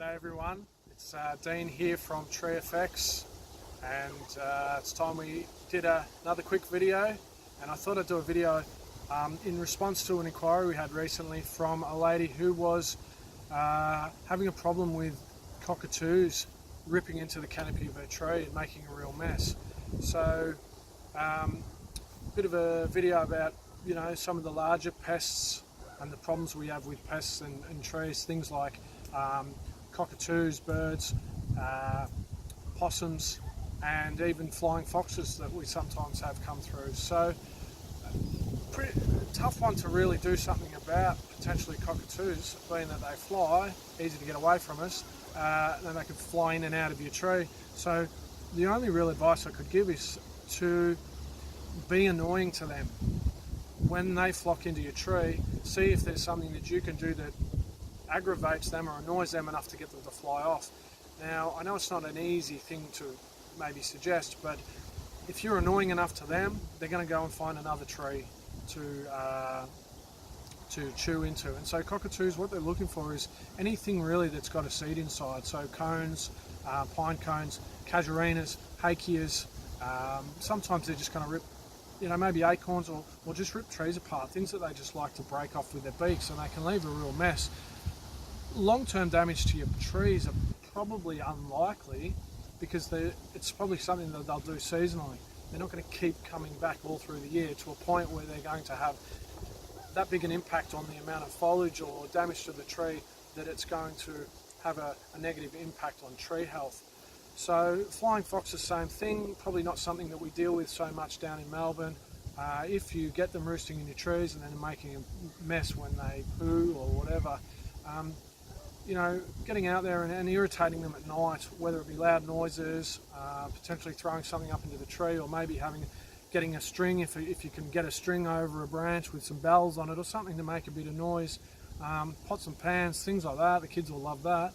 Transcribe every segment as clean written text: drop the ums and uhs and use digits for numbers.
G'day everyone, it's Dean here from Tree Effects, and it's time we did another quick video. And I thought I'd do a video in response to an inquiry we had recently from a lady who was having a problem with cockatoos ripping into the canopy of her tree and making a real mess. So a bit of a video about, you know, some of the larger pests and the problems we have with pests in trees, things like cockatoos, birds, possums, and even flying foxes that we sometimes have come through. So pretty tough one to really do something about, potentially cockatoos, being that they fly, easy to get away from us, and then they can fly in and out of your tree. So the only real advice I could give is to be annoying to them. When they flock into your tree, see if there's something that you can do that aggravates them or annoys them enough to get them to fly off. Now, I know it's not an easy thing to maybe suggest, but if you're annoying enough to them, they're going to go and find another tree to chew into. And so cockatoos, what they're looking for is anything really that's got a seed inside. So cones, pine cones, casuarinas, hakeas. Sometimes they're just going to rip, you know, maybe acorns or just rip trees apart, things that they just like to break off with their beaks, and they can leave a real mess. Long-term damage to your trees are probably unlikely because it's probably something that they'll do seasonally. They're not going to keep coming back all through the year to a point where they're going to have that big an impact on the amount of foliage or damage to the tree that it's going to have a negative impact on tree health. So flying foxes, same thing, probably not something that we deal with so much down in Melbourne. If you get them roosting in your trees and then making a mess when they poo or whatever, you know, getting out there and irritating them at night, whether it be loud noises, potentially throwing something up into the tree, or maybe getting a string, if you can get a string over a branch with some bells on it or something to make a bit of noise, pots and pans, things like that. The kids will love that.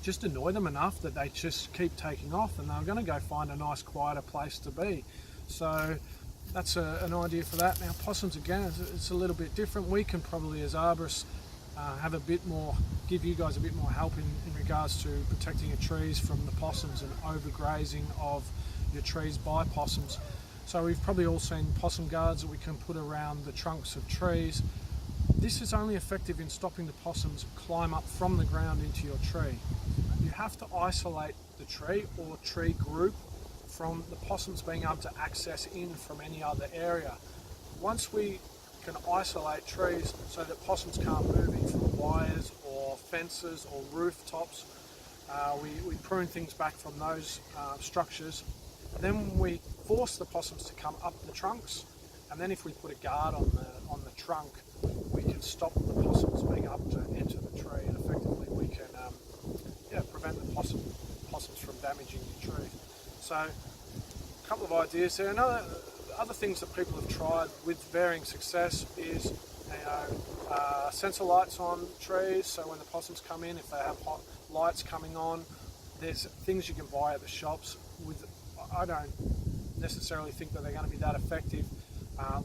Just annoy them enough that they just keep taking off, and they're going to go find a nice quieter place to be. So that's an idea for that. Now possums, again, it's a little bit different. We can probably, as arborists, give you guys a bit more help in regards to protecting your trees from the possums and overgrazing of your trees by possums. So we've probably all seen possum guards that we can put around the trunks of trees. This is only effective in stopping the possums climb up from the ground into your tree. You have to isolate the tree or tree group from the possums being able to access in from any other area. Once we can isolate trees so that possums can't move in from wires or fences or rooftops, we prune things back from those structures. Then we force the possums to come up the trunks, and then if we put a guard on the trunk, we can stop the possums being able to enter the tree, and effectively we can prevent the possums from damaging your tree. So a couple of ideas there. Other things that people have tried with varying success is, sensor lights on trees, so when the possums come in, if they have hot lights coming on, there's things you can buy at the shops. I don't necessarily think that they're going to be that effective.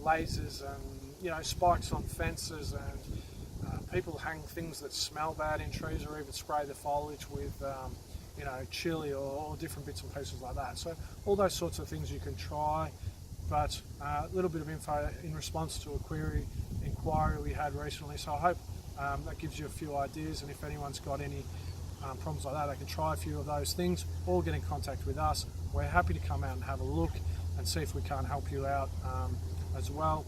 Lasers and spikes on fences, and people hang things that smell bad in trees, or even spray the foliage with chili or different bits and pieces like that. So all those sorts of things you can try. But a little bit of info in response to a inquiry we had recently. So I hope that gives you a few ideas, and if anyone's got any problems like that, they can try a few of those things or get in contact with us. We're happy to come out and have a look and see if we can't help you out as well.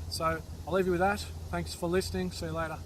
So I'll leave you with that. Thanks for listening. See you later.